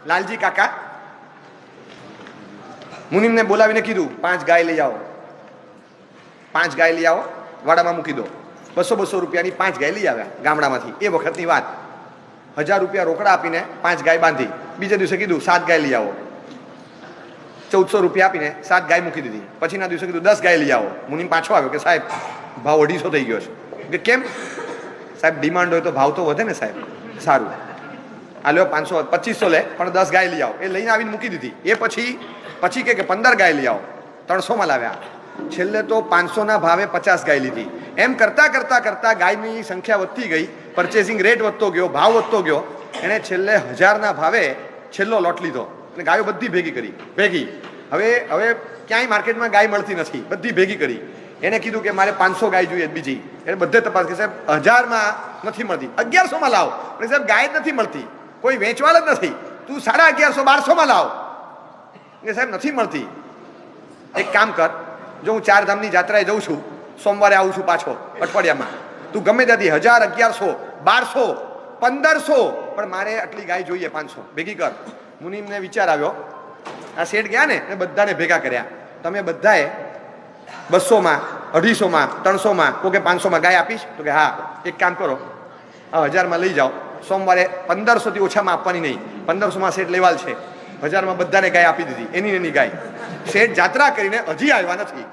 લાલજી કાકા મુનિમને બોલાવીને કીધું 5 ગાય લઈ આવો, 5 ગાય લઈ આવો, વાડામાં મૂકી દો. 200 રૂપિયાની 5 ગાય લઈ આવ્યા ગામડામાંથી. એ વખતની વાત. 1000 રૂપિયા રોકડા આપીને 5 ગાય બાંધી. બીજા દિવસે કીધું 7 ગાય લઈ આવો, 1400 રૂપિયા આપીને 7 ગાય મૂકી દીધી. પછીના દિવસે કીધું 10 ગાય લઈ આવો. મુનિમ પાછો આવ્યો કે સાહેબ ભાવ 250 થઈ ગયો છે. કે કેમ? સાહેબ ડિમાન્ડ હોય તો ભાવ તો વધે ને સાહેબ. સારું, આ લ્યો 500 2500 લે, પણ 10 ગાય લઈ આવો. એ લઈને આવીને મૂકી દીધી. એ પછી કે 15 ગાય લઈ આવો. 300માં લાવ્યા. છેલ્લે તો 500ના ભાવે 50 ગાય લીધી. એમ કરતા ગાયની સંખ્યા વધતી ગઈ, પરચેસિંગ રેટ વધતો ગયો, ભાવ વધતો ગયો. એણે છેલ્લે 1000ના ભાવે છેલ્લો લોટ લીધો અને ગાયો બધી ભેગી. હવે ક્યાંય માર્કેટમાં ગાય મળતી નથી, બધી ભેગી કરી. એને કીધું કે મારે 500 ગાય જોઈએ બીજી. એને બધે તપાસ કરી, સાહેબ 1000માં નથી મળતી, 1100માં લાવો. પણ સાહેબ ગાય જ નથી મળતી, કોઈ વેચવાલ જ નથી. તું 1150 1200માં લાવ. કે સાહેબ નથી મળતી. એક કામ કર, જો હું 4 ધામની જાત્રાએ જઉં છું, સોમવારે આવું છું પાછો અઠવાડિયામાં, તું ગમે ત્યાંથી 1000 1100 1200 1500, પણ મારે આટલી ગાય જોઈએ 500 ભેગી કર. મુનિમને વિચાર આવ્યો, આ શેઠ ગયા ને બધાને ભેગા કર્યા. તમે બધાએ 200માં 250માં 300માં કોઈ 500માં ગાય આપીશ? તો કે હા. એક કામ કરો, આ 1000માં લઈ જાઓ, સોમવારે 1500થી ઓછામાં આપવાની નહીં, 1500માં શેઠ લેવાલ છે. 1000માં બધાને ગાય આપી દીધી, એની ગાય. શેઠ જાત્રા કરીને હજી આવ્યા નથી.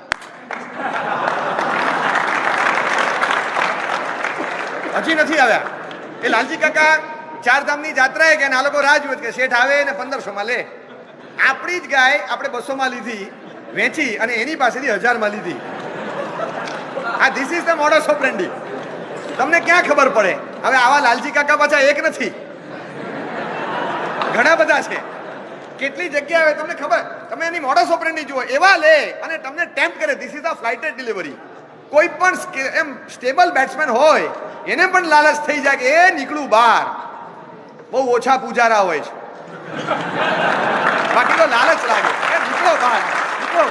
હજી નથી આવ્યા. એ લાલજી કાકા 4 ધામની જાત્રાએ ગયા, આ લોકો રાહ જુએ કે શેઠ આવે ને 1500માં લે. આપણી જ ગાય આપણે 200માં લીધી, વેચી, અને એની પાસેથી 1000માં લીધી. આ this is the modus operandi. તમને ક્યાં ખબર પડે? હવે આવા લાલજી કાકા પાછા એક નથી, ઘણા બધા છે. કેટલી જગ્યાએ તમને ખબર, તમે એની મોડસ ઓપરેન્ડી જુઓ, એવા લે અને તમને ટેમ્પ કરે. This is a flighted delivery. કોઈ પણ એમ સ્ટેબલ બેટ્સમેન હોય એને પણ લાલચ થઈ જાય કે એ નીકળું બહાર. બહુ ઓછા પૂજારા હોય છે, બાકી તો લાલચ લાગે એ નીકળો બહાર, નીકળો.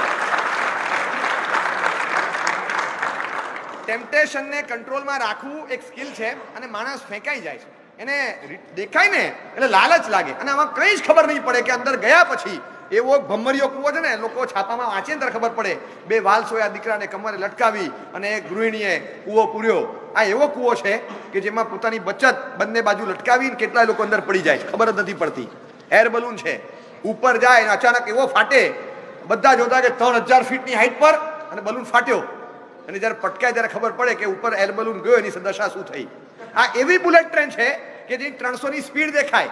ટેમ્પટેશનને કંટ્રોલમાં રાખવું એક સ્કિલ છે, અને માણસ ફેંકાઈ જાય છે. એને દેખાય ને એટલે લાલચ લાગે, અને આમાં કંઈ જ ખબર નહીં પડે કે અંદર ગયા પછી એવો ભમરીયો કૂવો છે ને, લોકો છાપામાં વાંચે ત્યારે ખબર પડે 2 વાલ સોયા દીકરાને કમરે લટકાવી અને એક ગૃહિણીએ કૂવો પૂર્યો. આ એવો કૂવો છે કે જેમાં પોતાની બચત બંને બાજુ લટકાવીને કેટલાય લોકો અંદર પડી જાય છે, ખબર જ નથી પડતી. એર બલૂન છે, ઉપર જાય અને અચાનક એવો ફાટે, બધા જોતા કે 3000 ફીટની હાઈટ પર, અને બલૂન ફાટ્યો. અને જ્યારે પટકાય ત્યારે ખબર પડે કે ઉપર એર બલૂન ગયો, એની દશા શું થઈ. આ એવી બુલેટ ટ્રેન છે કે જે 300ની સ્પીડ દેખાય,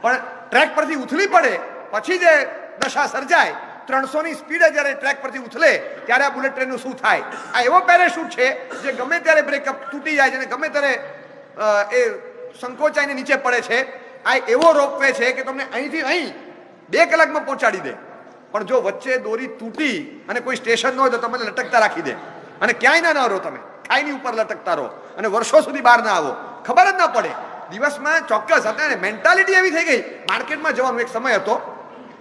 પણ ટ્રેક પરથી ઉથલી પડે પછી જે દશા સર્જાય, 300ની સ્પીડે જ્યારે ટ્રેક પરથી ઉથલે ત્યારે આ બુલેટ ટ્રેનનું શું થાય. આ એવો પેરાશૂટ છે જે ગમે ત્યારે બ્રેકઅપ તૂટી જાય છે અને ગમે ત્યારે એ સંકોચાઈને નીચે પડે છે. આ એવો રોપવે છે કે તમને અહીંથી અહીં 2 કલાકમાં પહોંચાડી દે, પણ જો વચ્ચે દોરી તૂટી અને કોઈ સ્ટેશન ન હોય તો તમને લટકતા રાખી દે, અને ક્યાંય ના રહો, તમે ખાઈની ઉપર લટકતા રહો અને વર્ષો સુધી બહાર ના આવો, ખબર જ ના પડે. દિવસમાં ચોક્કસ અત્યારે મેન્ટાલિટી એવી થઈ ગઈ. માર્કેટમાં જવાનો એક સમય હતો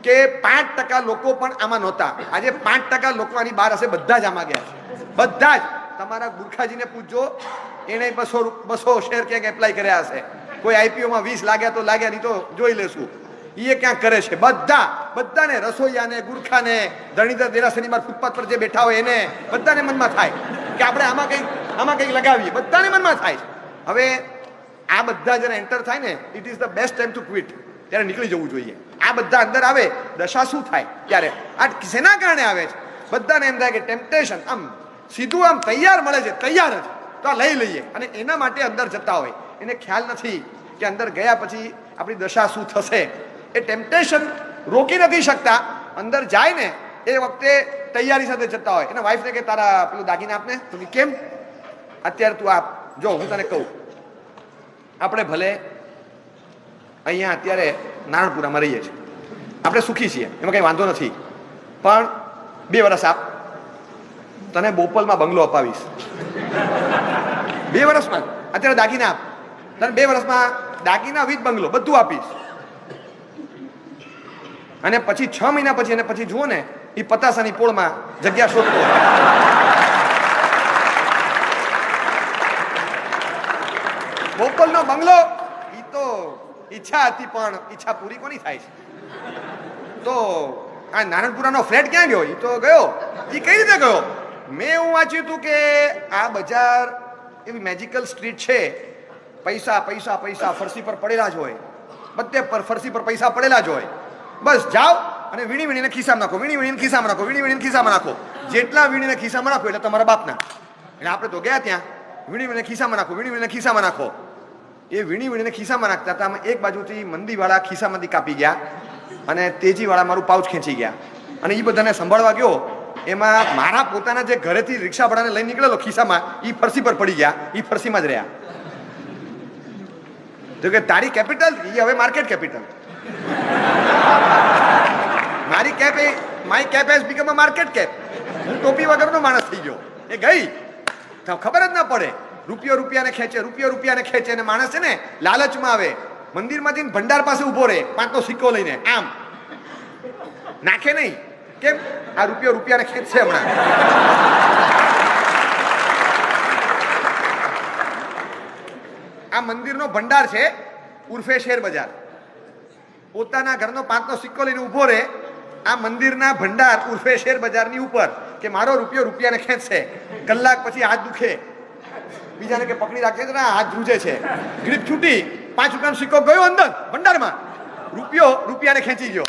કે 5% લોકો પણ આમાં નહોતા. આજે 5% લોકો આની બહાર હશે, બધા જ આમાં ગયા છે, બધા જ. તમારા ગુરખાજીને પૂછજો, એને 200 શેર ક્યાંક એપ્લાય કર્યા હશે. કોઈ આઈપીઓમાં 20 લાગ્યા તો લાગ્યા, નહીં તો જોઈ લેશું. એ ક્યાંક કરે છે. બધાને, રસોઈયાને, ગુરખાને, ધણીધર દેરાસરની બહાર ફૂટપાથ પર જે બેઠા હોય એને, બધાને મનમાં થાય કે આપણે આમાં કંઈક લગાવીએ. બધાને મનમાં થાય. હવે આ બધા જ્યારે એન્ટર થાય ને, it is the best time to quit. ત્યારે નીકળી જવું જોઈએ. આ બધા અંદર આવે, દશા શું થાય ત્યારે? આ શેના કારણે આવે છે? બધાને એમ થાય કે ટેમ્પટેશન આમ સીધું આમ તૈયાર મળે છે, તૈયાર જ, તો આ લઈ લઈએ, અને એના માટે અંદર જતા હોય. એને ખ્યાલ નથી કે અંદર ગયા પછી આપણી દશા શું થશે. એ ટેમ્પટેશન રોકી નથી શકતા. અંદર જાય ને એ વખતે તૈયારી સાથે જતા હોય. એના વાઈફને કે તારા પેલું દાગીને આપને. તો કે કેમ? અત્યારે તું આપ. જો હું તને કહું, આપણે ભલે અહીંયા અત્યારે નારણપુરામાં રહીએ છીએ, આપણે સુખી છીએ, એમાં કંઈ વાંધો નથી, પણ 2 વર્ષ આપ, તને બોપલમાં બંગલો અપાવીશ. 2 વર્ષમાં અત્યારે દાગીના આપ, તને 2 વર્ષમાં દાગીના વિથ બંગલો બધું આપીશ. અને પછી 6 મહિના પછી, અને પછી જુઓ ને એ પતાસાની પોળમાં જગ્યા શોધતો બોપલનો બંગલો, ઈચ્છા હતી પણ ઈચ્છા પૂરી કોની થાય છે? તો આ નારણપુરાનો ફ્લેટ ક્યાં ગયો? એ તો ગયો. એ કઈ રીતે ગયો? મેં એવું વાંચ્યું હતું કે આ બજાર એવી મેજિકલ સ્ટ્રીટ છે, પૈસા પૈસા પૈસા ફરસી પર પડેલા જ હોય, બધે પર ફરસી પર પૈસા પડેલા જ હોય. બસ જાઓ અને વીણી વીણીને ખિસ્સામાં નાખો, વીણી વીણીને ખિસ્સામાં નાખો, વીણી વીણીને ખિસ્સામાં નાખો. જેટલા વીણીને ખિસ્સામાં નાખો એટલે તમારા બાપના. એટલે આપણે તો ગયા ત્યાં વીણી વીણીને ખિસ્સામાં નાખો, વીણી વીણીને ખિસ્સામાં નાખો. એ વીણી વીણીને ખિસ્સામાં નાખતા હતા. અમે એક બાજુથી મંદીવાળા ખિસ્સામાંથી કાપી ગયા અને તેજીવાળા મારું પાઉચ ખેંચી ગયા. અને એ બધાને સંભાળવા ગયો, એમાં મારા પોતાના જે ઘરેથી રિક્ષા ભાડાને લઈને નીકળેલો ખિસ્સામાં, એ ફરસી પર પડી ગયા. એ ફરસીમાં જ રહ્યા. તો કે તારી કેપિટલ એ હવે માર્કેટ કેપિટલ. મારી કેપ એ my cap has become a market cap. હું ટોપી વગરનો માણસ થઈ ગયો. એ ગઈ ખબર જ ના પડે. રૂપિયો રૂપિયાને ખેંચે, રૂપિયો રૂપિયાને ખેંચે. અને માણસ છે ને લાલચમાં આવે, મંદિરમાં જઈને ભંડાર પાસે ઉભો રહે 5નો સિક્કો લઈને, આમ નાખે નહીં. કેમ? આ રૂપિયો રૂપિયાને ખેંચશે હમણાં. આ મંદિરનો ભંડાર છે ઉર્ફે શેર બજાર. પોતાના ઘરનો 5નો સિક્કો લઈને ઉભો રહે આ મંદિરના ભંડાર ઉર્ફે શેર બજારની ઉપર કે મારો રૂપિયો રૂપિયાને ખેંચશે. કલાક પછી હાથ દુખે, બીજાને કે પકડી રાખે છે, હાથ ધ્રુજે છે, ગ્રીપ છૂટી, 5 રૂપિયાનો સિક્કો ગયો અંદર ભંડારમાં, રૂપિયો રૂપિયાને ખેંચી ગયો.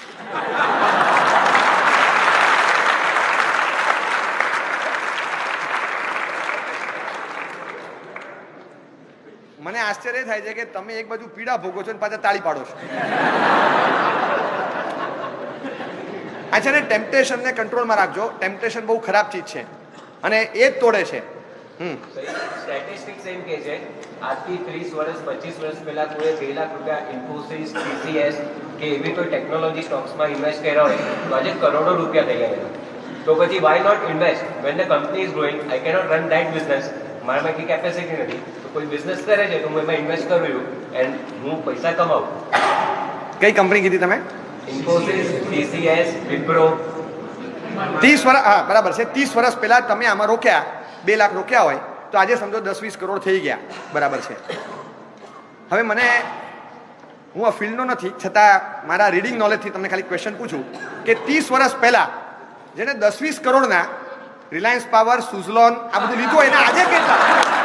મને આશ્ચર્ય થાય છે કે તમે એક બાજુ પીડા ભોગો છો અને પાછા તાળી પાડો છો. આ છે ને ટેમ્પટેશનને કંટ્રોલમાં રાખજો. ટેમ્પટેશન બહુ ખરાબ ચીજ છે અને એ જ તોડે છે. સ્ટેટિસ્ટિક્સ એમ કે છે આજથી 30 વર્ષ 25 વર્ષ પહેલા કોઈ 2 લાખ રૂપિયા ઇન્ફોસિસ, TCS કે એવી કોઈ ટેકનોલોજી સ્ટોક્સમાં ઇન્વેસ્ટ કર્યા હોય તો આજે કરોડો રૂપિયા થઈ ગયા. તો પછી why not invest when the company is growing? I cannot run that business. મારામાં એટલી કેપેસિટી નથી. તો કોઈ બિઝનેસ કરે છે તો હું એમાં ઇન્વેસ્ટ કરું છું એન્ડ હું પૈસા કમાવું. કઈ કંપની કીધી તમે? ઇન્ફોસિસ, TCS, વિપ્રો. 30 વર્ષ, હા બરાબર છે. 30 વર્ષ પહેલા તમે આમાં રોક્યા 2 લાખ રોક્યા હોય તો આજે સમજો 10-20 કરોડ થઈ ગયા. બરાબર છે. હવે હું આ ફિલ્ડનો નથી છતાં મારા રીડિંગ નોલેજથી તમને ખાલી ક્વેશ્ચન પૂછું કે 30 વર્ષ પહેલા જેને 10-20 કરોડના રિલાયન્સ પાવર, સુઝલોન આ બધું લીધું હોય એને આજે કેટલા?